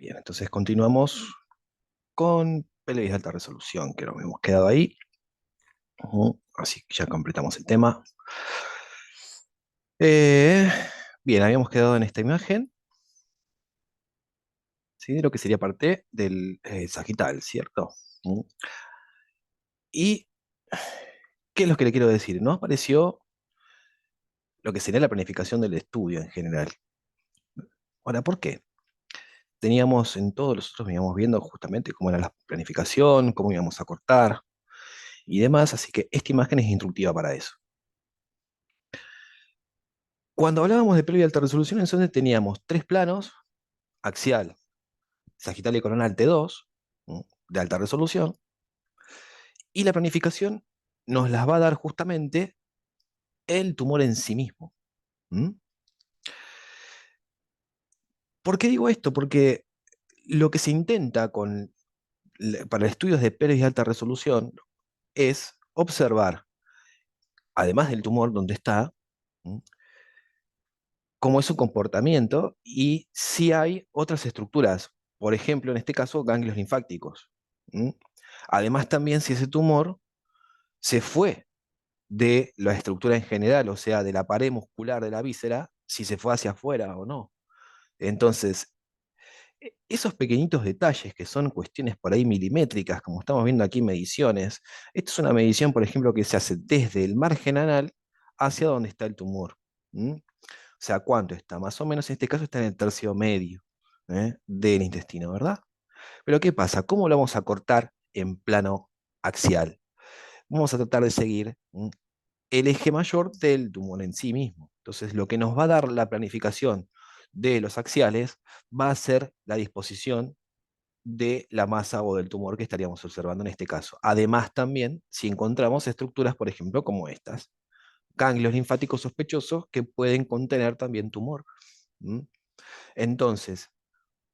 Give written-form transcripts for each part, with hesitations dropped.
Bien, entonces continuamos con PLAs de alta resolución, que nos hemos quedado ahí. Así que ya completamos el tema. Eh, bien, habíamos quedado en esta imagen, ¿sí? De lo que sería parte del sagital, ¿cierto? Ujú. ¿Y qué es lo que le quiero decir? Nos apareció lo que sería la planificación del estudio en general. Ahora, ¿por qué? Teníamos en todos los otros, veníamos viendo justamente cómo era la planificación, cómo íbamos a cortar y demás, así que esta imagen es instructiva para eso. Cuando hablábamos de previa alta resolución, entonces teníamos tres planos: axial, sagital y coronal T2, ¿no? De alta resolución, y la planificación nos las va a dar justamente el tumor en sí mismo. ¿Mm? ¿Por qué digo esto? Porque lo que se intenta para estudios de previa alta resolución es observar, además del tumor donde está, ¿no? Cómo es su comportamiento y si hay otras estructuras, por ejemplo, en este caso, ganglios linfáticos. ¿Mm? Además, también si ese tumor se fue de la estructura en general, o sea, de la pared muscular de la víscera, si se fue hacia afuera o no. Entonces, esos pequeñitos detalles que son cuestiones por ahí milimétricas, como estamos viendo aquí en mediciones, esto es una medición, por ejemplo, que se hace desde el margen anal hacia donde está el tumor. ¿Mm? O sea, ¿cuánto está? Más o menos en este caso está en el tercio medio, del intestino, ¿verdad? Pero ¿qué pasa? ¿Cómo lo vamos a cortar en plano axial? Vamos a tratar de seguir el eje mayor del tumor en sí mismo. Entonces, lo que nos va a dar la planificación de los axiales va a ser la disposición de la masa o del tumor que estaríamos observando en este caso. Además, también, si encontramos estructuras, por ejemplo, como estas, ganglios linfáticos sospechosos que pueden contener también tumor. ¿Mm? Entonces,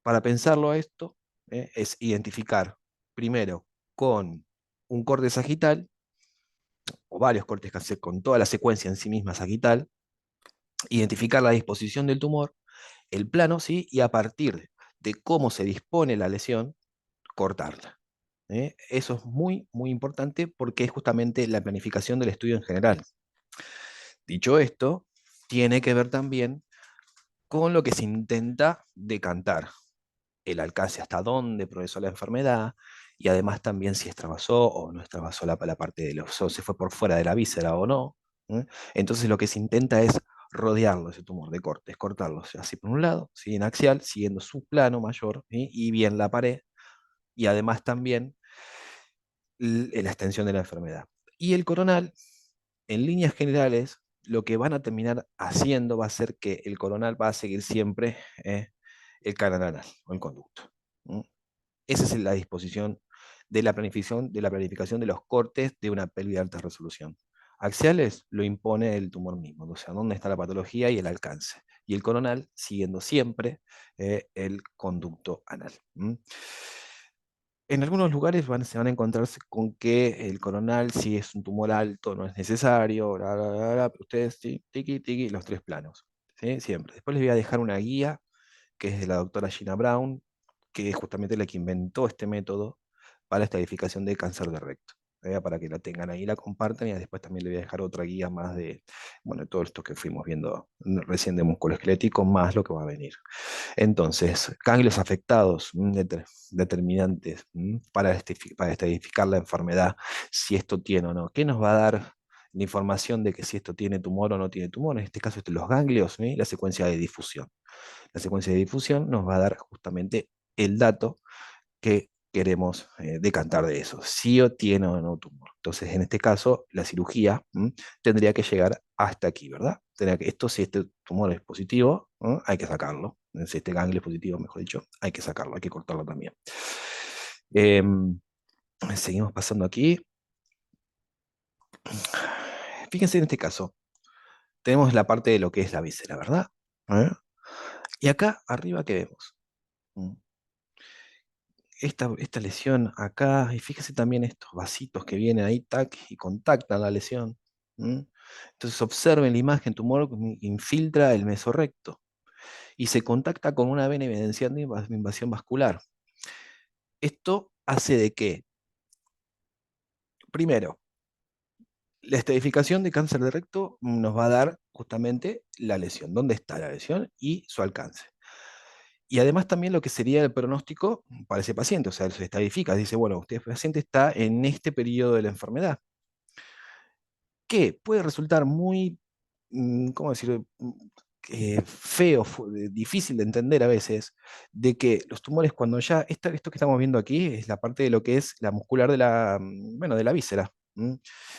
para pensarlo a esto, es identificar primero con un corte sagital, o varios cortes con toda la secuencia en sí misma sagital, identificar la disposición del tumor, el plano, ¿sí? Y a partir de cómo se dispone la lesión, cortarla. Eso es muy, muy importante porque es justamente la planificación del estudio en general. Dicho esto, tiene que ver también con lo que se intenta decantar, el alcance hasta dónde progresó la enfermedad, y además también si extravasó o no extravasó la parte de los, o se fue por fuera de la víscera o no. ¿Eh? Entonces lo que se intenta es rodearlo, ese tumor de cortes, cortarlo, o sea, así por un lado, ¿sí? En axial, siguiendo su plano mayor, ¿sí? Y bien la pared, y además también la extensión de la enfermedad. Y el coronal, en líneas generales, lo que van a terminar haciendo va a ser que el coronal va a seguir siempre el canal anal o el conducto. ¿Mm? Esa es la disposición de la planificación de los cortes de una pelvis de alta resolución. Axiales lo impone el tumor mismo, o sea, dónde está la patología y el alcance. Y el coronal siguiendo siempre el conducto anal. ¿Mm? En algunos lugares se van a encontrarse con que el coronal, si es un tumor alto, no es necesario, pero ustedes, tiqui, tiqui, los tres planos, ¿sí? Siempre. Después les voy a dejar una guía que es de la doctora Gina Brown, que es justamente la que inventó este método para la estadificación de cáncer de recto. Para que la tengan ahí, la compartan, y después también le voy a dejar otra guía más de, bueno, todo esto que fuimos viendo recién de músculo esquelético, más lo que va a venir. Entonces, ganglios afectados, determinantes para estadificar la enfermedad, si esto tiene o no. ¿Qué nos va a dar la información de que si esto tiene tumor o no tiene tumor? En este caso, los ganglios, ¿sí? La secuencia de difusión. La secuencia de difusión nos va a dar justamente el dato que queremos decantar de eso, si o tiene o no tumor. Entonces, en este caso, la cirugía tendría que llegar hasta aquí, ¿verdad? Esto, si este tumor es positivo, hay que sacarlo. Si este ganglio es positivo, mejor dicho, hay que sacarlo, hay que cortarlo también. Em, Seguimos pasando aquí. Fíjense en este caso, tenemos la parte de lo que es la víscera, ¿verdad? ¿Eh? Y acá arriba, ¿qué vemos? ¿Mm? Esta lesión acá, y fíjese también estos vasitos que vienen ahí, tac, y contactan la lesión. ¿Mm? Entonces observen la imagen, tumor infiltra el mesorrecto. y se contacta con una vena evidenciando invasión vascular. Esto hace de que, primero, la estratificación de cáncer de recto nos va a dar justamente la lesión, dónde está la lesión y su alcance. Y además también lo que sería el pronóstico para ese paciente, o sea, se estratifica, dice, bueno, usted paciente está en este periodo de la enfermedad, que puede resultar muy, ¿cómo decirlo? Feo, difícil de entender a veces, de que los tumores cuando ya, esto que estamos viendo aquí es la parte de lo que es la muscular de la, bueno, de la víscera.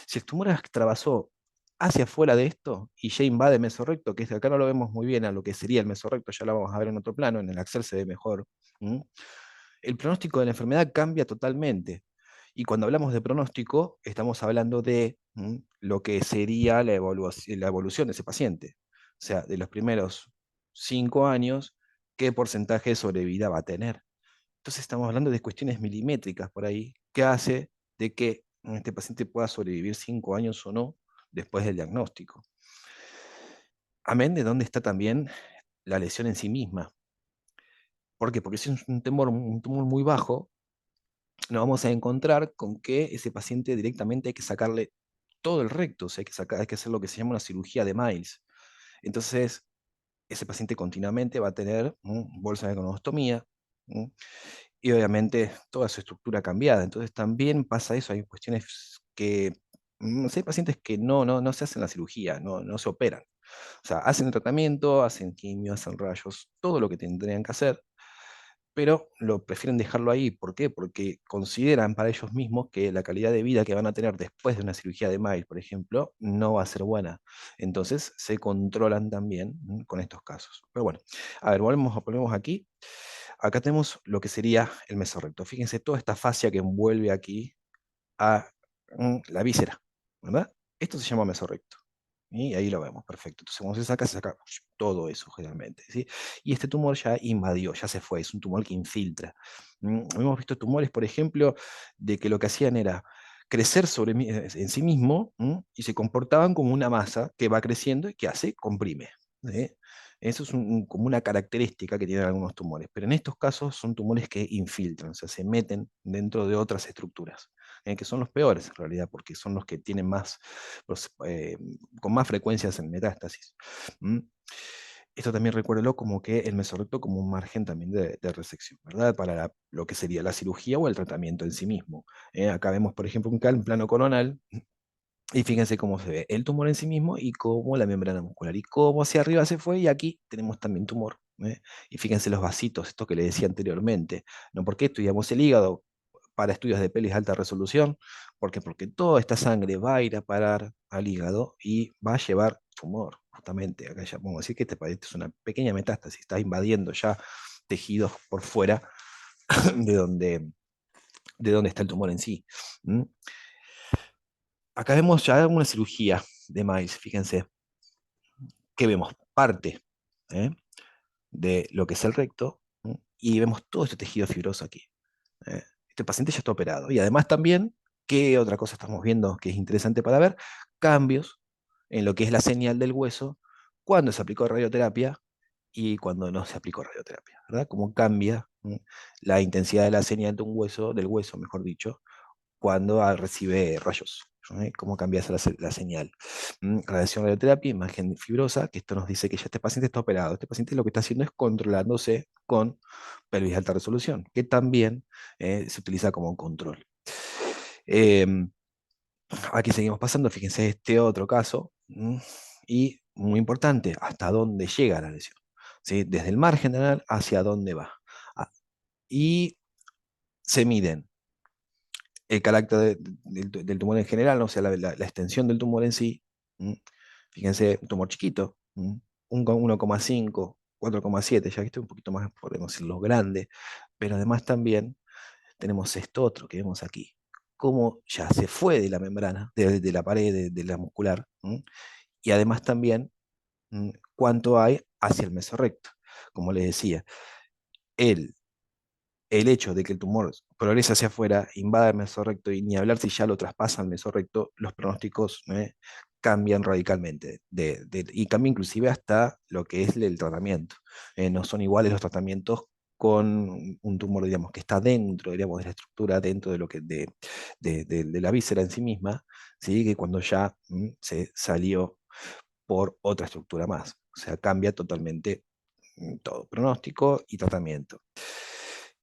Si el tumor extravasó hacia afuera de esto y ya invade el mesorrecto, que acá no lo vemos muy bien a lo que sería el mesorrecto, ya lo vamos a ver en otro plano, en el axel se ve mejor. ¿m? El pronóstico de la enfermedad cambia totalmente. Y cuando hablamos de pronóstico, estamos hablando de lo que sería la evolución de ese paciente. O sea, de los primeros 5 años, ¿qué porcentaje de sobrevida va a tener? Entonces estamos hablando de cuestiones milimétricas por ahí, que hace de que este paciente pueda sobrevivir 5 años o no después del diagnóstico. Amén de dónde está también la lesión en sí misma. ¿Por qué? Porque si es un tumor muy bajo, nos vamos a encontrar con que ese paciente directamente hay que sacarle todo el recto, o sea, hay que hacer lo que se llama una cirugía de Miles. Entonces, ese paciente continuamente va a tener bolsa de conostomía y obviamente toda su estructura cambiada. Entonces, también pasa eso, hay cuestiones que, hay pacientes que no se hacen la cirugía, no se operan. O sea, hacen el tratamiento, hacen quimio, hacen rayos, todo lo que tendrían que hacer, pero lo prefieren dejarlo ahí. ¿Por qué? Porque consideran para ellos mismos que la calidad de vida que van a tener después de una cirugía de Miles, por ejemplo, no va a ser buena. Entonces se controlan también con estos casos. Pero bueno, a ver, volvemos aquí. Acá tenemos lo que sería el mesorrecto. Fíjense toda esta fascia que envuelve aquí a la víscera, ¿verdad? Esto se llama mesorrecto. Y ahí lo vemos, perfecto. Entonces, cuando se saca todo eso generalmente, ¿sí? Y este tumor ya invadió, ya se fue, es un tumor que infiltra. Hemos visto tumores, por ejemplo, de que lo que hacían era crecer en sí mismo y se comportaban como una masa que va creciendo y que hace, comprime. ¿Sí? Eso es como una característica que tienen algunos tumores, pero en estos casos son tumores que infiltran, o sea, se meten dentro de otras estructuras, que son los peores en realidad, porque son los que tienen más, los, con más frecuencias en metástasis. ¿Mm? Esto también recuérdelo como que el mesorrecto como un margen también de resección, ¿verdad? Para lo que sería la cirugía o el tratamiento en sí mismo. Acá vemos, por ejemplo, un plano coronal, y fíjense cómo se ve el tumor en sí mismo y cómo la membrana muscular y cómo hacia arriba se fue y aquí tenemos también tumor. Y fíjense los vasitos, esto que le decía anteriormente. ¿No? ¿Por qué estudiamos el hígado? Para estudios de pelis de alta resolución. ¿Por qué? Porque toda esta sangre va a ir a parar al hígado y va a llevar tumor, justamente. Acá ya podemos decir que este paciente es una pequeña metástasis, está invadiendo ya tejidos por fuera de donde está el tumor en sí. ¿Mm? Acá vemos ya una cirugía de Miles, fíjense, que vemos parte ¿eh? de lo que es el recto y vemos todo este tejido fibroso aquí. Este paciente ya está operado. Y además también, ¿qué otra cosa estamos viendo que es interesante para ver? Cambios en lo que es la señal del hueso cuando se aplicó radioterapia y cuando no se aplicó radioterapia, ¿verdad? Cómo cambia la intensidad de la señal de un hueso, del hueso, mejor dicho, cuando recibe rayos. ¿Cómo cambia la señal? Radiación, radioterapia, imagen fibrosa, que esto nos dice que ya este paciente está operado. Este paciente lo que está haciendo es controlándose con pelvis de alta resolución, que también se utiliza como control. Em, Aquí seguimos pasando, fíjense este otro caso, y muy importante, hasta dónde llega la lesión. ¿Sí? Desde el margen anal hacia dónde va. Ah, y se miden el carácter del tumor en general, ¿no? O sea, la extensión del tumor en sí. ¿M? Fíjense, un tumor chiquito, un 1,5, 4,7, ya que estoy un poquito más, podemos decirlo, grande, pero además también tenemos esto otro que vemos aquí, cómo ya se fue de la membrana, de la pared de la muscular, y además también cuánto hay hacia el mesorrecto. Como les decía, el el hecho de que el tumor progrese hacia afuera, invada el mesorrecto y ni hablar si ya lo traspasa el mesorrecto, los pronósticos cambian radicalmente, y cambia inclusive hasta lo que es el tratamiento. No son iguales los tratamientos con un tumor, digamos, que está dentro, digamos, de la estructura, dentro de lo que de la víscera en sí misma, ¿sí? Que cuando ya se salió por otra estructura más. O sea, cambia totalmente todo, pronóstico y tratamiento.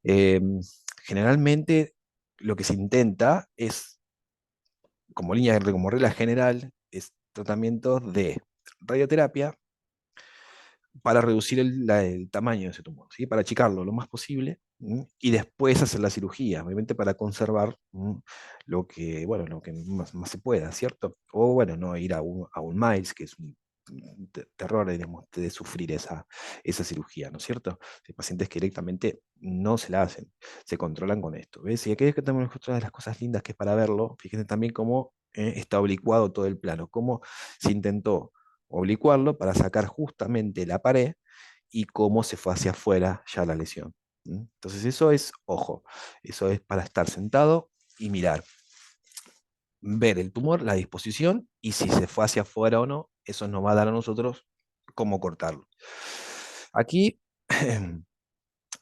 Eh, Generalmente lo que se intenta es, como regla general, es tratamiento de radioterapia para reducir el tamaño de ese tumor, ¿sí? Para achicarlo lo más posible, y después hacer la cirugía, obviamente para conservar lo que, bueno, lo que más se pueda, ¿cierto? O bueno, no ir a un Miles, que es un terror, digamos, de sufrir esa cirugía, ¿no es cierto? Hay pacientes que directamente no se la hacen, se controlan con esto, ¿ves? Y aquí es que tenemos otra de las cosas lindas que es para verlo, fíjense también cómo está oblicuado todo el plano, cómo se intentó oblicuarlo para sacar justamente la pared y cómo se fue hacia afuera ya la lesión. Entonces eso es, ojo, eso es para estar sentado y mirar, ver el tumor, la disposición y si se fue hacia afuera o no, eso nos va a dar a nosotros cómo cortarlo. Aquí, esto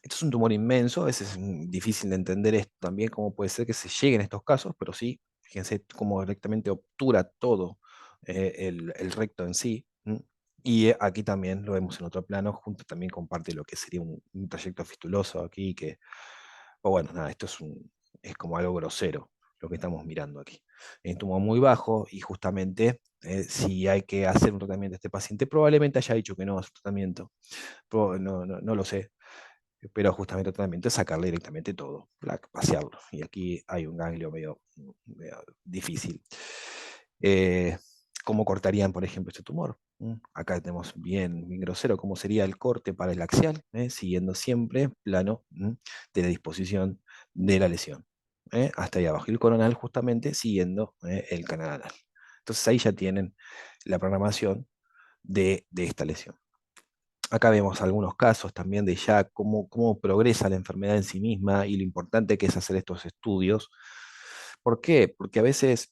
es un tumor inmenso, a veces es difícil de entender esto también, cómo puede ser que se lleguen estos casos, pero sí, fíjense cómo directamente obtura todo el recto en sí. Y aquí también lo vemos en otro plano, junto también con parte de lo que sería un trayecto fistuloso aquí, que, o bueno, nada, esto es como algo grosero lo que estamos mirando aquí. Es un tumor muy bajo y justamente si hay que hacer un tratamiento a este paciente, probablemente haya dicho que no a su tratamiento, no lo sé, pero justamente el tratamiento es sacarle directamente todo, vaciarlo. Y aquí hay un ganglio medio difícil. Eh, ¿Cómo cortarían, por ejemplo, este tumor? Acá tenemos bien grosero cómo sería el corte para el axial, siguiendo siempre plano de la disposición de la lesión. Hasta ahí abajo. Y el coronal justamente siguiendo el canal anal. Entonces ahí ya tienen la programación de esta lesión. Acá vemos algunos casos también de ya cómo progresa la enfermedad en sí misma y lo importante que es hacer estos estudios. ¿Por qué? Porque a veces,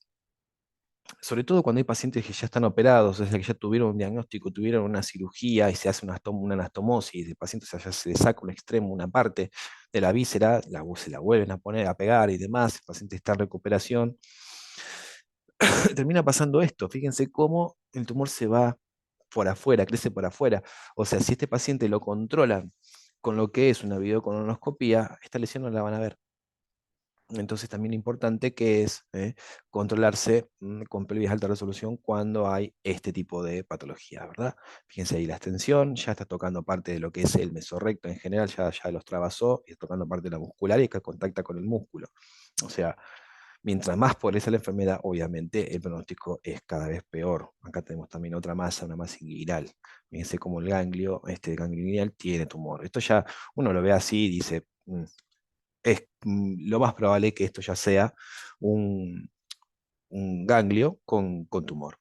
sobre todo cuando hay pacientes que ya están operados, es decir, que ya tuvieron un diagnóstico, tuvieron una cirugía y se hace una anastomosis, el paciente ya se le saca un extremo, una parte de la víscera, se la vuelven a poner, a pegar y demás, el paciente está en recuperación. Termina pasando esto, fíjense cómo el tumor se va por afuera, crece por afuera. O sea, si este paciente lo controlan con lo que es una videocolonoscopía, esta lesión no la van a ver. Entonces también importante que es controlarse con pelvis de alta resolución cuando hay este tipo de patología, ¿verdad? Fíjense ahí la extensión, ya está tocando parte de lo que es el mesorrecto en general, ya los trabasó, y está tocando parte de la muscular y que contacta con el músculo. O sea, mientras más progresa la enfermedad, obviamente el pronóstico es cada vez peor. Acá tenemos también otra masa, una masa inguinal. Fíjense cómo el ganglio, este ganglio inguinal tiene tumor. Esto ya uno lo ve así y dice, es lo más probable que esto ya sea un ganglio con tumor.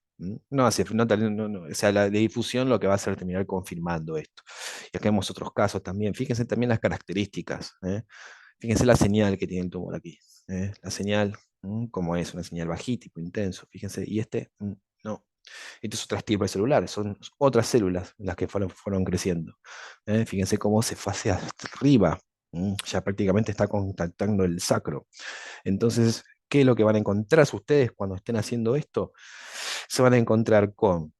No hace, o sea, la difusión lo que va a hacer es terminar confirmando esto. Y acá vemos otros casos también. Fíjense también las características. Fíjense la señal que tiene el tumor aquí. La señal, como es una señal bajita, tipo intenso. Fíjense, y no. Estas otras estirpes celulares, son otras células las que fueron creciendo. Fíjense cómo se fue hacia arriba. Ya prácticamente está contactando el sacro. Entonces, ¿qué es lo que van a encontrar ustedes cuando estén haciendo esto? Se van a encontrar con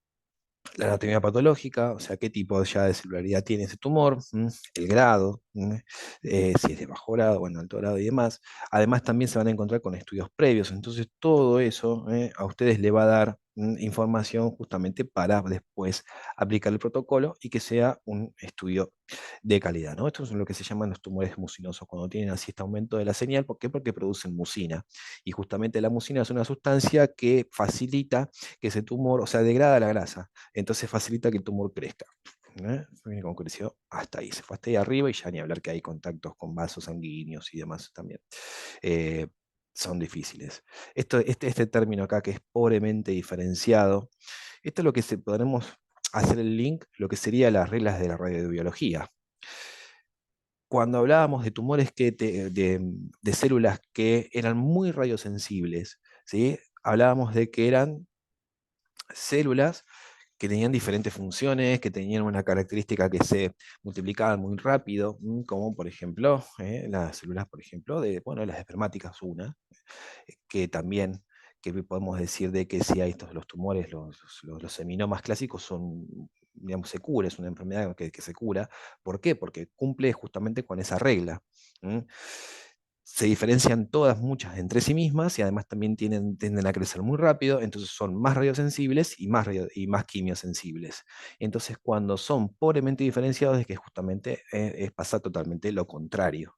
la anatomía patológica, o sea, qué tipo ya de celularidad tiene ese tumor, el grado, si es de bajo grado, bueno, alto grado y demás. Además, también se van a encontrar con estudios previos. Entonces, todo eso a ustedes le va a dar información justamente para después aplicar el protocolo y que sea un estudio de calidad, ¿no? Esto es lo que se llaman los tumores mucinosos, cuando tienen así este aumento de la señal. ¿Por qué? Porque producen mucina. Y justamente la mucina es una sustancia que facilita que ese tumor, o sea, degrada la grasa, entonces facilita que el tumor crezca. Miren cómo creció hasta ahí, se fue hasta ahí arriba y ya ni hablar que hay contactos con vasos sanguíneos y demás también. Eh, Son difíciles. Este término acá que es pobremente diferenciado, esto es lo que podremos hacer el link, lo que sería las reglas de la radiobiología. Cuando hablábamos de tumores de células que eran muy radiosensibles, ¿sí? Hablábamos de que eran células que tenían diferentes funciones, que tenían una característica que se multiplicaban muy rápido, como por ejemplo las células, por ejemplo, de, bueno, las espermáticas, una, que también que podemos decir de que si hay estos los tumores, los seminomas clásicos son, digamos, se cura, es una enfermedad que se cura. ¿Por qué? Porque cumple justamente con esa regla. ¿Mm? Se diferencian todas, muchas entre sí mismas y además también tienden a crecer muy rápido, entonces son más radiosensibles y más quimiosensibles. Entonces, cuando son pobremente diferenciados, es que justamente pasa totalmente lo contrario.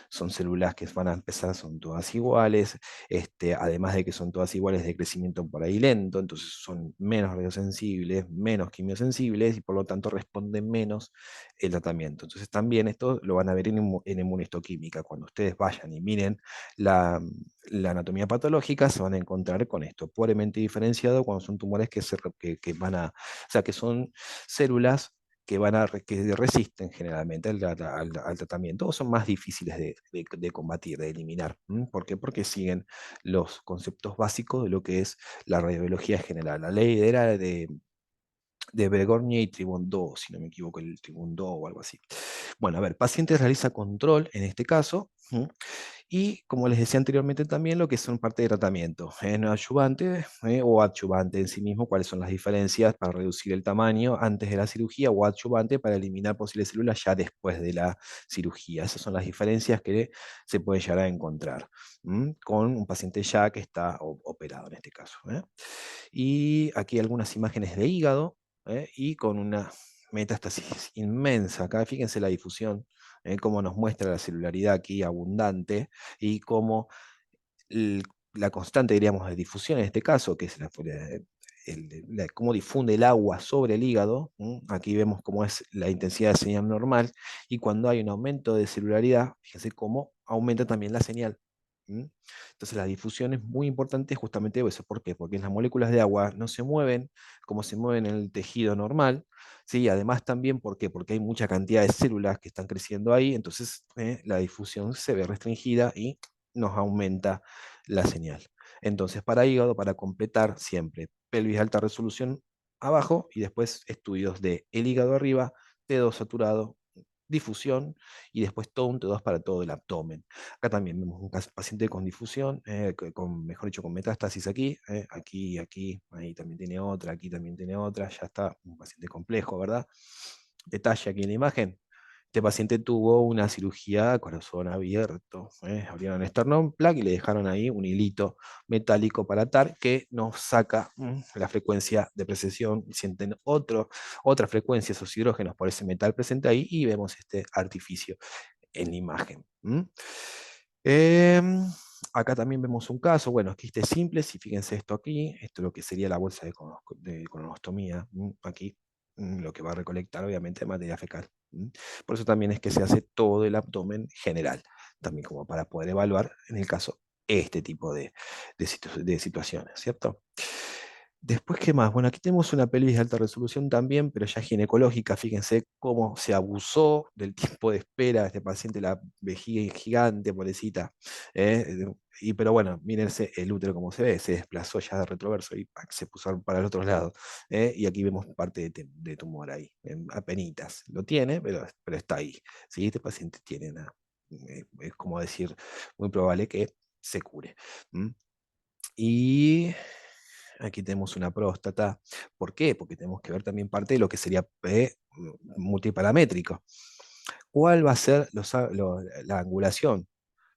Son células que van a empezar, son todas iguales, además de que son todas iguales de crecimiento por ahí lento, entonces son menos radiosensibles, menos quimiosensibles y por lo tanto responden menos el tratamiento. Entonces también esto lo van a ver en inmunistoquímica. Cuando ustedes vayan y miren la, la anatomía patológica, se van a encontrar con esto, pobremente diferenciado cuando son tumores que van a, o sea, que son células que resisten generalmente al tratamiento o son más difíciles de combatir, de eliminar. ¿Por qué? Porque siguen los conceptos básicos de lo que es la radiobiología general. La ley era de Begoña y Tribundó, si no me equivoco, el Tribundó o algo así. Bueno, a ver, paciente realiza control en este caso, y como les decía anteriormente también lo que son parte de tratamiento, no adyuvante o adyuvante en sí mismo, cuáles son las diferencias para reducir el tamaño antes de la cirugía o adyuvante para eliminar posibles células ya después de la cirugía. Esas son las diferencias que se pueden llegar a encontrar con un paciente ya que está operado en este caso. Y aquí algunas imágenes de hígado y con una metástasis inmensa. Acá fíjense la difusión, cómo nos muestra la celularidad aquí abundante y cómo el- la constante, diríamos, de difusión en este caso, que es cómo difunde el agua sobre el hígado. Aquí vemos cómo es la intensidad de señal normal y cuando hay un aumento de celularidad, fíjense cómo aumenta también la señal. ¿Mm? Entonces la difusión es muy importante justamente eso. ¿Por qué? Porque las moléculas de agua no se mueven como se mueven en el tejido normal. ¿Sí? Además también, ¿por qué? Porque hay mucha cantidad de células que están creciendo ahí, entonces la difusión se ve restringida y nos aumenta la señal. Entonces, para hígado, para completar siempre pelvis de alta resolución abajo y después estudios de el hígado arriba, T2 saturado, difusión y después todo un T2 para todo el abdomen. Acá también vemos un paciente con difusión, mejor dicho, con metástasis aquí, aquí, ahí también tiene otra, aquí también tiene otra, ya está un paciente complejo, ¿verdad? Detalle aquí en la imagen. Este paciente tuvo una cirugía a corazón abierto. Abrieron el sternum plaque y le dejaron ahí un hilito metálico para atar que nos saca la frecuencia de precesión. Sienten otra frecuencia, esos hidrógenos por ese metal presente ahí y vemos este artificio en la imagen. Em, Acá también vemos un caso, bueno, quistes simples, y fíjense esto aquí, esto es lo que sería la bolsa de colonostomía, aquí lo que va a recolectar obviamente materia fecal. Por eso también es que se hace todo el abdomen general, también como para poder evaluar en el caso este tipo de situaciones, ¿cierto? Después, ¿qué más? Bueno, aquí tenemos una pelvis de alta resolución también, pero ya ginecológica. Fíjense cómo se abusó del tiempo de espera de este paciente, la vejiga gigante, pobrecita. Pero bueno, mírense el útero como se ve, se desplazó ya de retroverso y ¡pac! Se puso para el otro lado. Y aquí vemos parte de tumor ahí, apenitas. Lo tiene, pero está ahí. ¿Sí? Este paciente tiene es como decir, muy probable que se cure. ¿Mm? Y aquí tenemos una próstata. ¿Por qué? Porque tenemos que ver también parte de lo que sería multiparamétrico. ¿Cuál va a ser la angulación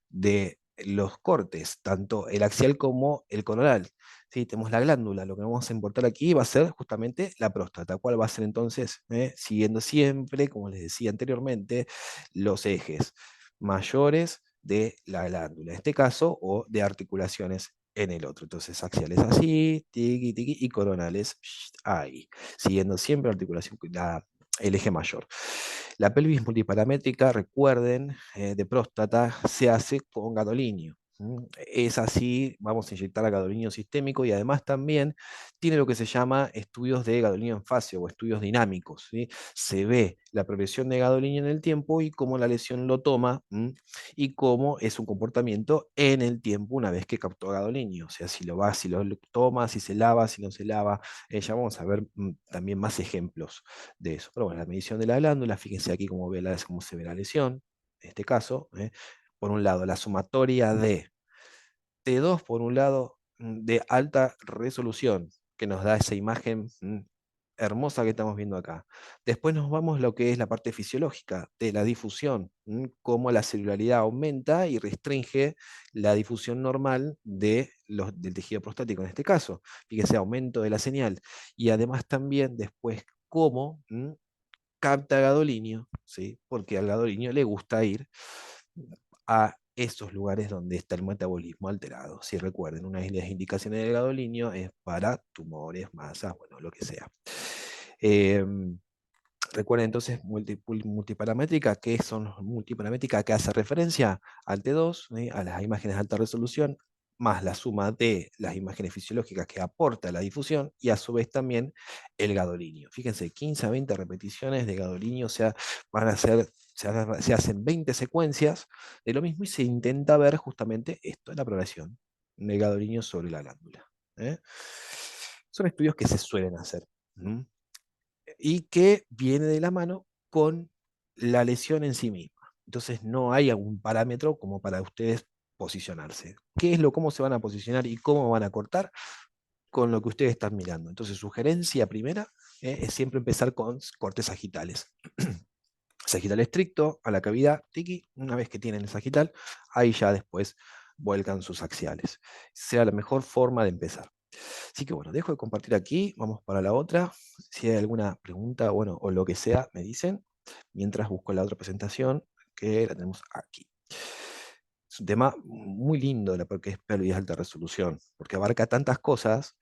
de los cortes, tanto el axial como el coronal? Sí, tenemos la glándula, lo que vamos a importar aquí va a ser justamente la próstata. ¿Cuál va a ser entonces? Siguiendo siempre, como les decía anteriormente, los ejes mayores de la glándula, en este caso, o de articulaciones en el otro. Entonces, axiales así, tiqui, tiqui, y coronales ahí, siguiendo siempre la articulación, el eje mayor. La pelvis multiparamétrica, recuerden, de próstata, se hace con gadolinio. Es así, vamos a inyectar a gadolinio sistémico y además también tiene lo que se llama estudios de gadolinio en fase o estudios dinámicos. ¿Sí? Se ve la progresión de gadolinio en el tiempo y cómo la lesión lo toma y cómo es un comportamiento en el tiempo una vez que captó a gadolinio. O sea, si lo va, si lo toma, si se lava, si no se lava. Ya vamos a ver también más ejemplos de eso. Pero bueno, la medición de la glándula, fíjense aquí cómo se ve la lesión, en este caso. Por un lado, la sumatoria de T2, por un lado, de alta resolución, que nos da esa imagen hermosa que estamos viendo acá. Después nos vamos a lo que es la parte fisiológica de la difusión, cómo la celularidad aumenta y restringe la difusión normal del tejido prostático en este caso. Fíjese, aumento de la señal. Y además también después cómo capta gadolinio, ¿sí? Porque al gadolinio le gusta ir a esos lugares donde está el metabolismo alterado. Si recuerden, una de las indicaciones del gadolinio es para tumores, masas, bueno, lo que sea. Eh, Recuerden entonces multiparamétrica, ¿qué son multiparamétrica? Que hace referencia al T2, a las imágenes de alta resolución, más la suma de las imágenes fisiológicas que aporta la difusión y a su vez también el gadolinio. Fíjense, 15 a 20 repeticiones de gadolinio, o sea, van a ser, se hacen 20 secuencias de lo mismo y se intenta ver justamente esto, la progresión del gadolinio sobre la glándula. ¿eh? Son estudios que se suelen hacer. ¿Mm? Y que viene de la mano con la lesión en sí misma. Entonces no hay algún parámetro como para ustedes posicionarse. ¿Cómo se van a posicionar y cómo van a cortar? Con lo que ustedes están mirando. Entonces, sugerencia primera es siempre empezar con cortes sagitales. Sagital estricto a la cavidad, tiki, una vez que tienen el sagital, ahí ya después vuelcan sus axiales. Sea la mejor forma de empezar. Así que bueno, dejo de compartir aquí, vamos para la otra. Si hay alguna pregunta, bueno, o lo que sea, me dicen, mientras busco la otra presentación, que la tenemos aquí. Es un tema muy lindo, porque es pérdida de alta resolución, porque abarca tantas cosas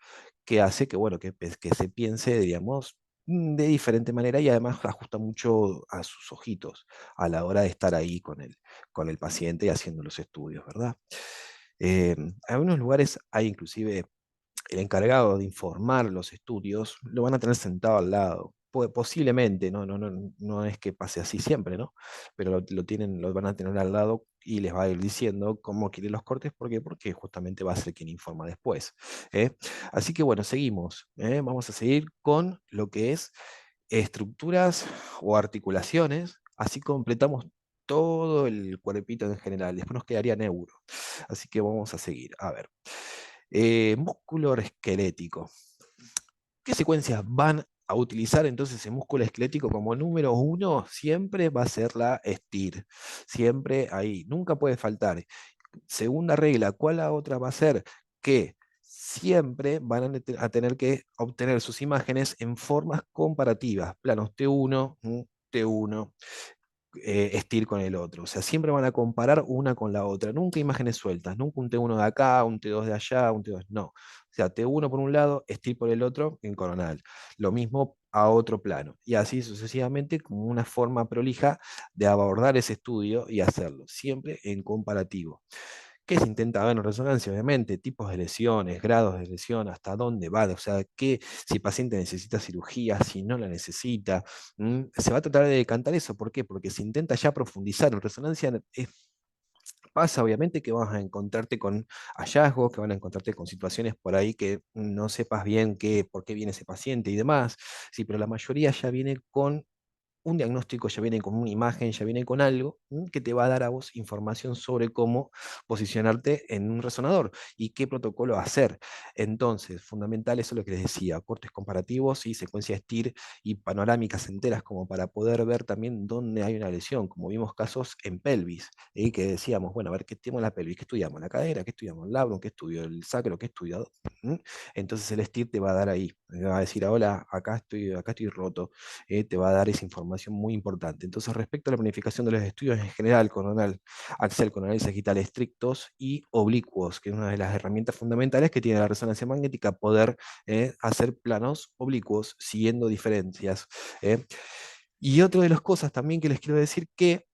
que hace que, bueno, que se piense, digamos, de diferente manera y además ajusta mucho a sus ojitos a la hora de estar ahí con el paciente y haciendo los estudios, ¿verdad? En algunos lugares hay inclusive el encargado de informar los estudios lo van a tener sentado al lado. Posiblemente, no es que pase así siempre, ¿no? Pero lo van a tener al lado y les va a ir diciendo cómo quiere los cortes, ¿por qué? Porque justamente va a ser quien informa después. ¿eh? Así que bueno, seguimos. Vamos a seguir con lo que es estructuras o articulaciones, así completamos todo el cuerpito en general. Después nos quedaría neuro. Así que vamos a seguir. A ver. Músculo esquelético. ¿Qué secuencias van a utilizar entonces el músculo esquelético como número uno? Siempre va a ser la STIR. Siempre ahí. Nunca puede faltar. Segunda regla, ¿cuál la otra va a ser? Que siempre van a tener que obtener sus imágenes en formas comparativas. Planos T1, T1, STIR con el otro. O sea, siempre van a comparar una con la otra. Nunca imágenes sueltas, nunca un T1 de acá, un T2 de allá, un T2. No. O sea, T1 por un lado, STIR por el otro en coronal. Lo mismo a otro plano. Y así sucesivamente, como una forma prolija de abordar ese estudio y hacerlo. Siempre en comparativo. ¿Qué se intenta ver en resonancia? Obviamente, tipos de lesiones, grados de lesión, hasta dónde va, o sea, si el paciente necesita cirugía, si no la necesita. Se va a tratar de decantar eso. ¿Por qué? Porque se intenta ya profundizar en resonancia. Pasa obviamente que vas a encontrarte con hallazgos, que van a encontrarte con situaciones por ahí que no sepas bien por qué viene ese paciente y demás, sí, pero la mayoría ya viene con un diagnóstico, ya viene con una imagen, ya viene con algo que te va a dar a vos información sobre cómo posicionarte en un resonador y qué protocolo hacer. Entonces, fundamental, eso es lo que les decía, cortes comparativos y secuencias TIR y panorámicas enteras como para poder ver también dónde hay una lesión, como vimos casos en pelvis, y que decíamos, bueno, a ver, ¿qué tenemos en la pelvis? ¿Qué estudiamos? ¿La cadera? ¿Qué estudiamos? ¿El labrum? ¿Qué estudio? ¿El sacro? ¿Qué estudiado? Entonces el STIR te va a dar ahí, te va a decir, hola, acá estoy roto, te va a dar esa información muy importante. Entonces, respecto a la planificación de los estudios en general, coronal, axial, coronal y sagital estrictos y oblicuos, que es una de las herramientas fundamentales que tiene la resonancia magnética, poder hacer planos oblicuos siguiendo diferencias. Y otra de las cosas también que les quiero decir que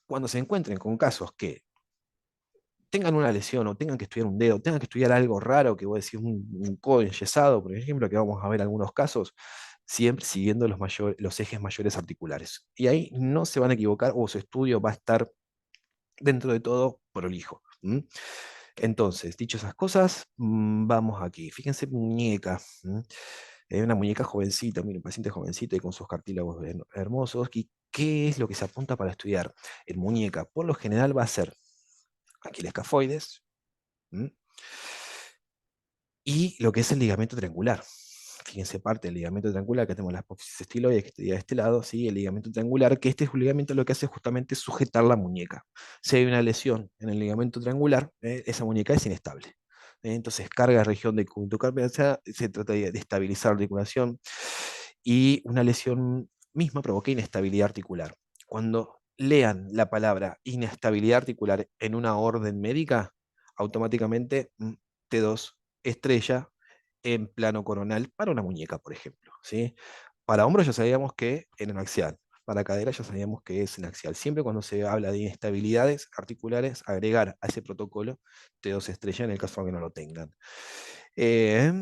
cuando se encuentren con casos que tengan una lesión o tengan que estudiar un dedo, tengan que estudiar algo raro, que voy a decir un codo enyesado, por ejemplo, que vamos a ver algunos casos, siempre siguiendo los ejes mayores articulares. Y ahí no se van a equivocar o su estudio va a estar dentro de todo prolijo. Entonces, dicho esas cosas, vamos aquí. Fíjense, muñeca. Una muñeca jovencita, mire, un paciente jovencito y con sus cartílagos hermosos. ¿Y qué es lo que se apunta para estudiar? En muñeca, por lo general, va a ser aquí el escafoides. ¿m? Y lo que es el ligamento triangular. Fíjense, parte del ligamento triangular, que tenemos la apófisis estiloide, que estaría de este lado, ¿sí? El ligamento triangular, que este es un ligamento lo que hace justamente es sujetar la muñeca. Si hay una lesión en el ligamento triangular, esa muñeca es inestable. Entonces, carga la región de carpio, se trata de estabilizar la articulación, y una lesión misma provoca inestabilidad articular. Cuando lean la palabra inestabilidad articular en una orden médica, automáticamente T2 estrella en plano coronal para una muñeca, por ejemplo. ¿Sí? Para hombros ya sabíamos que en axial. Para cadera ya sabíamos que es en axial. Siempre cuando se habla de inestabilidades articulares, agregar a ese protocolo T2 estrella en el caso de que no lo tengan. Eh,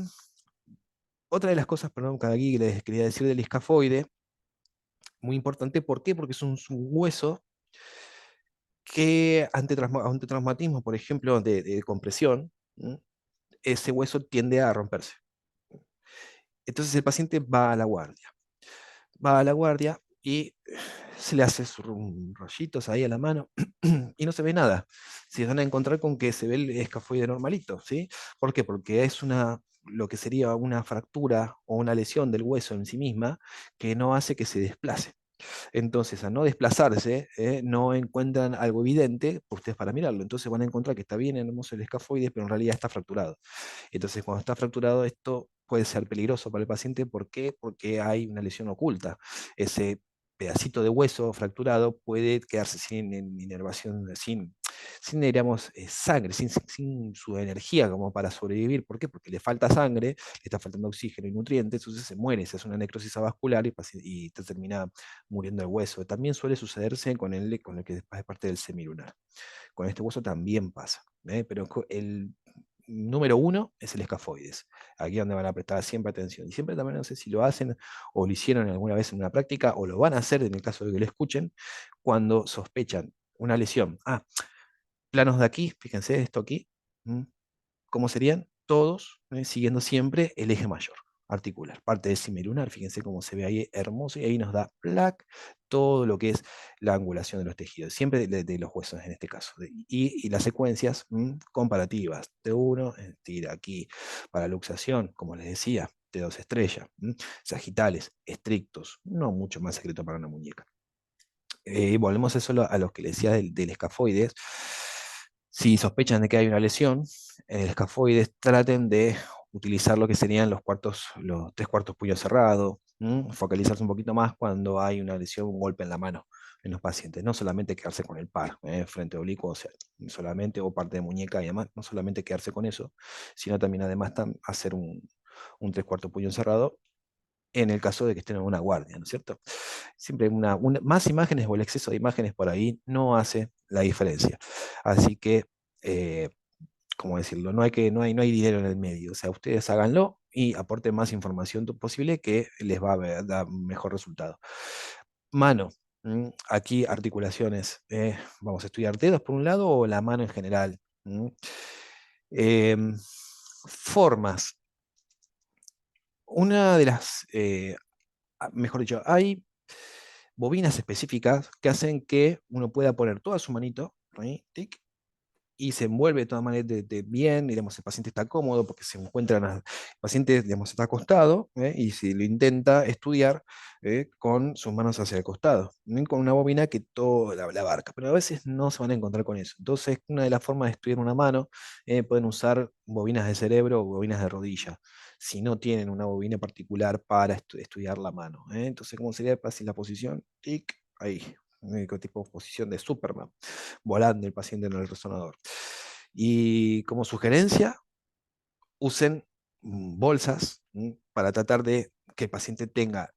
Otra de las cosas, perdón, que aquí les quería decir del escafoide, muy importante, ¿por qué? Porque es un hueso que ante traumatismo, por ejemplo, de compresión, ese hueso tiende a romperse. Entonces el paciente va a la guardia y se le hace sus rollitos ahí a la mano y no se ve nada. Se van a encontrar con que se ve el escafoide normalito, ¿sí? ¿Por qué? Porque es lo que sería una fractura o una lesión del hueso en sí misma que no hace que se desplace. Entonces, al no desplazarse, no encuentran algo evidente por ustedes para mirarlo. Entonces van a encontrar que está bien hermoso el escafoide, pero en realidad está fracturado. Entonces, cuando está fracturado, esto puede ser peligroso para el paciente. ¿Por qué? Porque hay una lesión oculta. Ese pedacito de hueso fracturado puede quedarse sin inervación, sin diríamos, sangre, sin su energía como para sobrevivir. ¿Por qué? Porque le falta sangre, le está faltando oxígeno y nutrientes, entonces se muere, se hace una necrosis avascular y te termina muriendo el hueso. También suele sucederse con el que es parte del semilunar. Con este hueso también pasa, pero el número uno es el escafoides. Aquí es donde van a prestar siempre atención. Y siempre también, no sé si lo hacen o lo hicieron alguna vez en una práctica o lo van a hacer en el caso de que lo escuchen, cuando sospechan una lesión. Planos de aquí, fíjense esto aquí. ¿Cómo serían? Todos siguiendo siempre el eje mayor articular, parte del semilunar, fíjense cómo se ve ahí hermoso, y ahí nos da todo lo que es la angulación de los tejidos, siempre de los huesos en este caso. Y las secuencias comparativas, T1, tira aquí para luxación, como les decía, T2 estrella, sagitales, estrictos, no mucho más secreto para una muñeca. Volvemos a eso a lo que les decía del escafoides. Si sospechan de que hay una lesión en el escafoides, traten de utilizar lo que serían los tres cuartos puño cerrado, focalizarse un poquito más cuando hay una lesión, un golpe en la mano en los pacientes, no solamente quedarse con el par, frente oblicuo, o sea, solamente, o parte de muñeca y demás, no solamente quedarse con eso, sino también además hacer un tres cuartos puño cerrado en el caso de que estén en una guardia, ¿no es cierto? Siempre más imágenes o el exceso de imágenes por ahí no hace la diferencia. Así que, eh, ¿cómo decirlo? No hay dinero en el medio. O sea, ustedes háganlo y aporten más información posible que les va a dar mejor resultado. Mano. Aquí articulaciones. Vamos a estudiar dedos por un lado o la mano en general. Em, Formas. Una de las, mejor dicho, hay bobinas específicas que hacen que uno pueda poner toda su manito, ahí, tic, y se envuelve de todas maneras bien, digamos, el paciente está cómodo porque se encuentra, el paciente, digamos, está acostado, y si lo intenta estudiar con sus manos hacia el costado, con una bobina que todo la abarca, pero a veces no se van a encontrar con eso. Entonces, una de las formas de estudiar una mano, pueden usar bobinas de cerebro o bobinas de rodilla, si no tienen una bobina particular para estudiar la mano. Entonces, ¿cómo sería fácil la posición? Tic, ahí, tipo posición de Superman, volando el paciente en el resonador. Y como sugerencia, usen bolsas para tratar de que el paciente tenga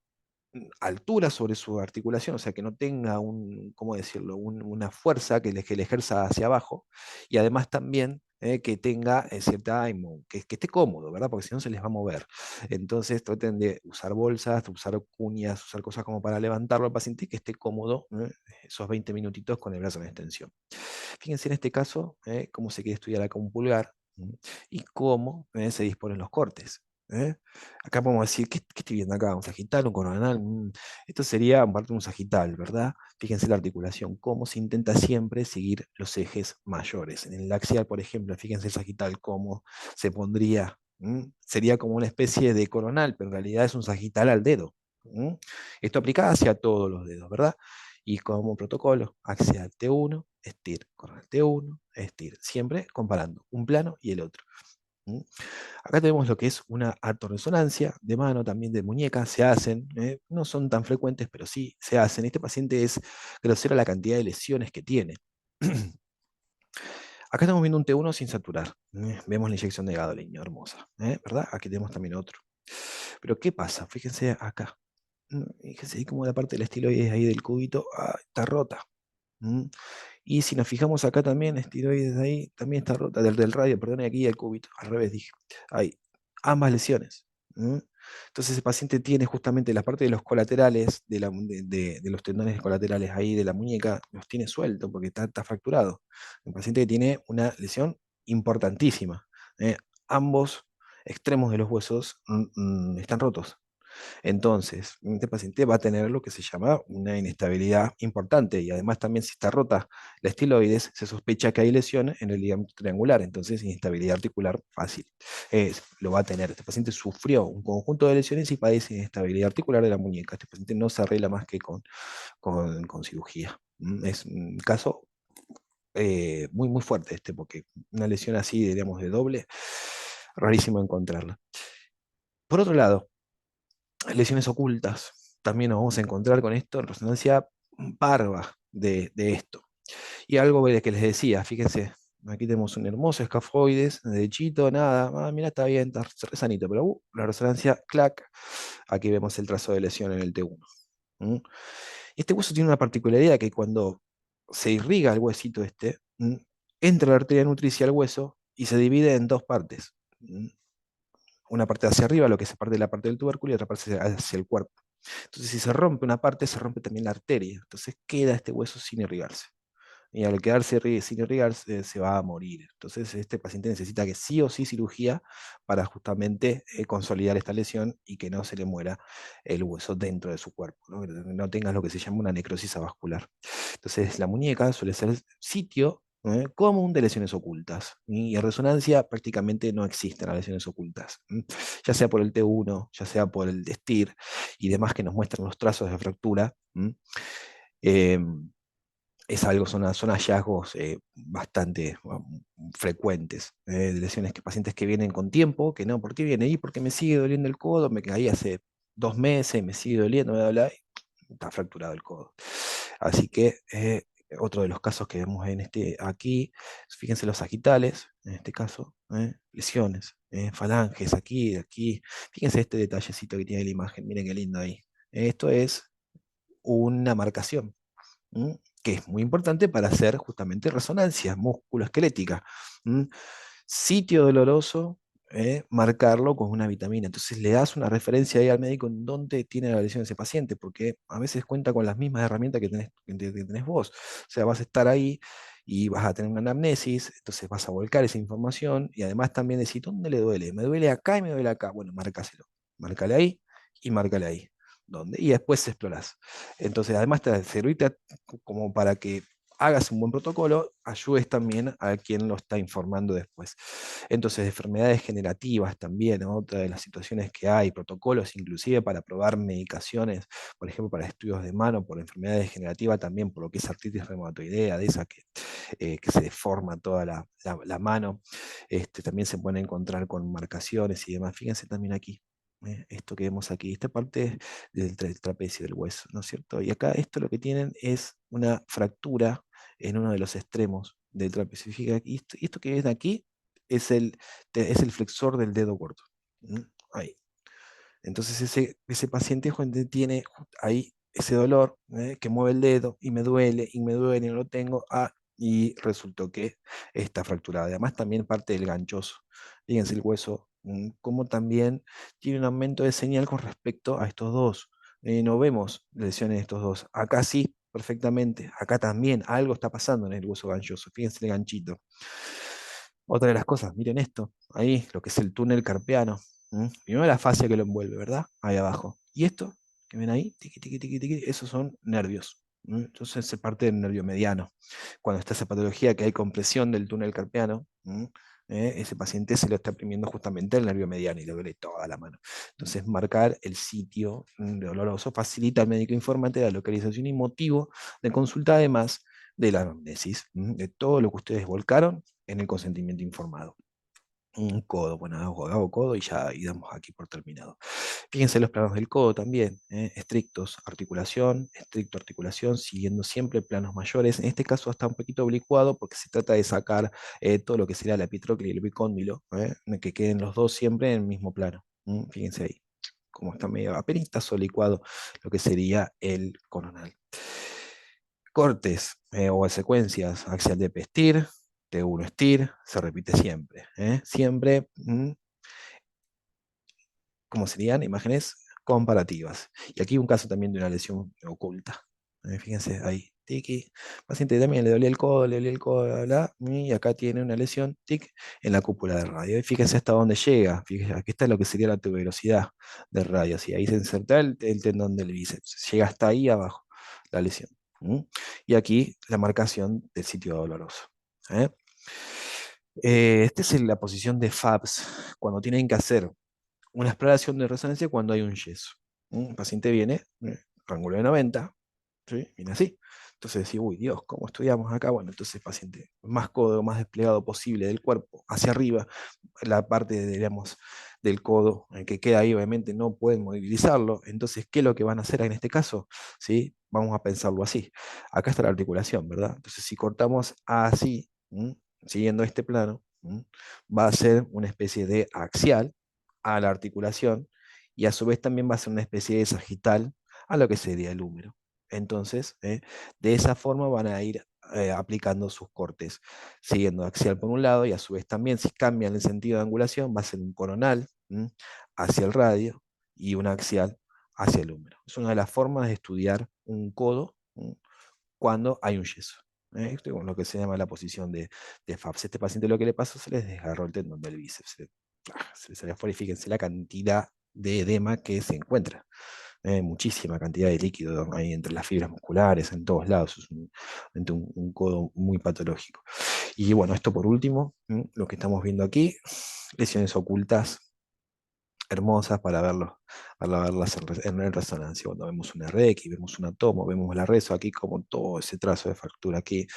altura sobre su articulación, o sea, que no tenga ¿cómo decirlo? Una fuerza que le ejerza hacia abajo, y además también que tenga cierta que esté cómodo, ¿verdad? Porque si no se les va a mover. Entonces traten de usar bolsas, de usar cuñas, usar cosas como para levantarlo al paciente y que esté cómodo esos 20 minutitos con el brazo en extensión. Fíjense en este caso cómo se quiere estudiar acá un pulgar y cómo se disponen los cortes. ¿eh? Acá podemos decir, ¿qué estoy viendo acá? ¿Un sagital, un coronal? Esto sería parte de un sagital, ¿verdad? Fíjense la articulación, cómo se intenta siempre seguir los ejes mayores. En el axial, por ejemplo, fíjense el sagital, cómo se pondría. Sería como una especie de coronal, pero en realidad es un sagital al dedo. Esto aplica hacia todos los dedos, ¿verdad? Y como protocolo, axial T1, estir, coronal T1, estir, siempre comparando un plano y el otro. ¿Mm? Acá tenemos lo que es una artorresonancia de mano, también de muñeca, se hacen, no son tan frecuentes, pero sí se hacen. Este paciente es grosera la cantidad de lesiones que tiene. Acá estamos viendo un T1 sin saturar. Vemos la inyección de gadolinio, hermosa, ¿verdad? Aquí tenemos también otro. Pero ¿qué pasa? Fíjense acá. Fíjense ahí como la parte del estiloides ahí del cubito está rota. ¿Mm? Y si nos fijamos acá también, estiroides ahí, también está rota, del radio, perdón, aquí el cúbito, al revés dije. Hay ambas lesiones. ¿Mm? Entonces el paciente tiene justamente la parte de los colaterales, de los tendones colaterales ahí de la muñeca, los tiene sueltos porque está fracturado. Un paciente que tiene una lesión importantísima. ¿eh? Ambos extremos de los huesos están rotos. Entonces, este paciente va a tener lo que se llama una inestabilidad importante y además también si está rota la estiloides, se sospecha que hay lesión en el ligamento triangular, entonces inestabilidad articular fácil. Lo va a tener. Este paciente sufrió un conjunto de lesiones y padece inestabilidad articular de la muñeca. Este paciente no se arregla más que con cirugía. Es un caso muy, muy fuerte este, porque una lesión así, diríamos, de doble, rarísimo encontrarla. Por otro lado, lesiones ocultas. También nos vamos a encontrar con esto en resonancia parva de esto. Y algo de que les decía, fíjense, aquí tenemos un hermoso escafoides, derechito, nada, mira, está bien, está re sanito, pero la resonancia, clac, aquí vemos el trazo de lesión en el T1. Este hueso tiene una particularidad que cuando se irriga el huesito este, entra la arteria nutricia al hueso y se divide en dos partes. Una parte hacia arriba, lo que es parte de la parte del tubérculo, y otra parte hacia el cuerpo. Entonces, si se rompe una parte, se rompe también la arteria. Entonces queda este hueso sin irrigarse. Y al quedarse sin irrigarse, se va a morir. Entonces, este paciente necesita que sí o sí cirugía para justamente consolidar esta lesión y que no se le muera el hueso dentro de su cuerpo, ¿no? Que no tenga lo que se llama una necrosis avascular. Entonces, la muñeca suele ser sitio común de lesiones ocultas. Y en resonancia prácticamente no existen las lesiones ocultas, ya sea por el T1, ya sea por el STIR y demás que nos muestran los trazos de fractura. Eh, es algo, son hallazgos bastante frecuentes de lesiones que pacientes que vienen con tiempo, que no, ¿por qué viene ahí? Porque me sigue doliendo el codo, me caí hace 2 meses, me sigue doliendo, bla, bla, bla, y está fracturado el codo. Así que otro de los casos que vemos aquí, fíjense los sagitales, en este caso, lesiones, falanges aquí, aquí. Fíjense este detallecito que tiene la imagen, miren qué lindo ahí. Esto es una marcación, ¿m? Que es muy importante para hacer justamente resonancias musculoesqueléticas. ¿M? Sitio doloroso, marcarlo con una vitamina. Entonces le das una referencia ahí al médico en dónde tiene la lesión ese paciente, porque a veces cuenta con las mismas herramientas que tenés vos. O sea, vas a estar ahí y vas a tener una anamnesis, entonces vas a volcar esa información y además también decir, ¿dónde le duele? Me duele acá y me duele acá. Bueno, márcaselo. Márcale ahí y márcale ahí. ¿Dónde? Y después explorás. Entonces, además te sirve como para que hagas un buen protocolo, ayudes también a quien lo está informando después. Entonces, enfermedades generativas también, ¿no? Otra de las situaciones que hay, protocolos inclusive para probar medicaciones, por ejemplo, para estudios de mano por enfermedades generativas también, por lo que es artritis reumatoidea, de esa que se deforma toda la mano, también se pueden encontrar con marcaciones y demás. Fíjense también aquí. Esto que vemos aquí, esta parte del trapecio del hueso, ¿no es cierto? Y acá esto lo que tienen es una fractura en uno de los extremos del trapecio. Y esto que ven aquí es el flexor del dedo gordo. ¿Mm? Ahí. Entonces ese paciente es cuando tiene ahí ese dolor, que mueve el dedo y me duele, y no lo tengo, y resultó que está fracturado. Además también parte del ganchoso. Fíjense el hueso, como también tiene un aumento de señal con respecto a estos dos. No vemos lesiones en estos dos. Acá sí, perfectamente. Acá también algo está pasando en el hueso ganchoso. Fíjense el ganchito. Otra de las cosas, miren esto, ahí, lo que es el túnel carpiano. Primero la fascia que lo envuelve, ¿verdad? Ahí abajo. Y esto, que ven ahí, tiqui, tiqui, tiqui, tiqui, esos son nervios. Entonces se parte del nervio mediano. Cuando está esa patología que hay compresión del túnel carpiano, ese paciente se lo está oprimiendo justamente el nervio mediano y le duele toda la mano. Entonces marcar el sitio doloroso facilita al médico informante la localización y motivo de consulta, además de la anamnesis, de todo lo que ustedes volcaron en el consentimiento informado. Un codo, bueno, hago codo y ya y damos aquí por terminado. Fíjense los planos del codo también, estrictos, articulación, estricto articulación, siguiendo siempre planos mayores. En este caso está un poquito oblicuado porque se trata de sacar todo lo que sería la epitróclea y el epicóndilo, que queden los dos siempre en el mismo plano. Fíjense ahí, como está medio apenas licuado lo que sería el coronal. Cortes o secuencias axial de pestir, T1 STIR, se repite siempre. Siempre, como serían imágenes comparativas. Y aquí un caso también de una lesión oculta. Fíjense ahí, tiki. Paciente también le dolía el codo, le dolía el codo, bla, bla, y acá tiene una lesión, tic, en la cúpula de radio. Y fíjense hasta dónde llega. Fíjense, aquí está lo que sería la tuberosidad de radio. Y ahí se inserta el tendón del bíceps. Llega hasta ahí abajo la lesión. Y aquí la marcación del sitio doloroso. ¿eh? Esta es la posición de FABS, cuando tienen que hacer una exploración de resonancia cuando hay un yeso. El paciente viene, ángulo de 90, ¿sí? Viene así. Entonces decís, uy, Dios, ¿cómo estudiamos acá? Bueno, entonces paciente más codo, más desplegado posible del cuerpo, hacia arriba, la parte, digamos, del codo que queda ahí, obviamente no pueden movilizarlo. Entonces, ¿qué es lo que van a hacer en este caso? ¿Sí? Vamos a pensarlo así. Acá está la articulación, ¿verdad? Entonces, si cortamos así, siguiendo este plano, va a ser una especie de axial a la articulación y a su vez también va a ser una especie de sagital a lo que sería el húmero. Entonces, de esa forma van a ir aplicando sus cortes, siguiendo axial por un lado y a su vez también, si cambian el sentido de angulación, va a ser un coronal hacia el radio y un axial hacia el húmero. Es una de las formas de estudiar un codo cuando hay un yeso. Esto es lo que se llama la posición de FAPS. Este paciente lo que le pasó, se les desgarró el tendón del bíceps. Se le salió afuera y fíjense la cantidad de edema que se encuentra. Muchísima cantidad de líquido ahí entre las fibras musculares, en todos lados. Es un codo muy patológico. Y bueno, esto por último, lo que estamos viendo aquí, lesiones ocultas hermosas para verlas en resonancia. Cuando vemos un RX, vemos una tomo, vemos la reso aquí, como todo ese trazo de fractura aquí,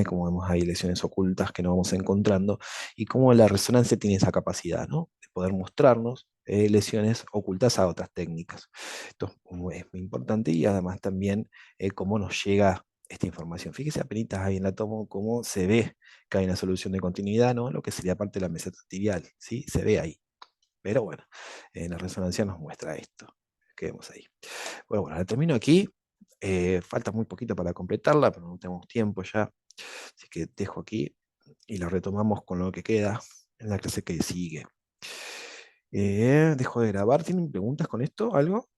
como vemos ahí lesiones ocultas que nos vamos encontrando, y cómo la resonancia tiene esa capacidad, ¿no? De poder mostrarnos lesiones ocultas a otras técnicas. Esto es muy importante y además también cómo nos llega esta información. Fíjese apenas ahí en la tomo cómo se ve que hay una solución de continuidad, ¿no? Lo que sería parte de la meseta tibial, ¿sí? Se ve ahí. Pero bueno, la resonancia nos muestra esto. Quedemos ahí. Bueno, la termino aquí. Falta muy poquito para completarla, pero no tenemos tiempo ya. Así que dejo aquí y la retomamos con lo que queda en la clase que sigue. Dejo de grabar. ¿Tienen preguntas con esto? ¿Algo?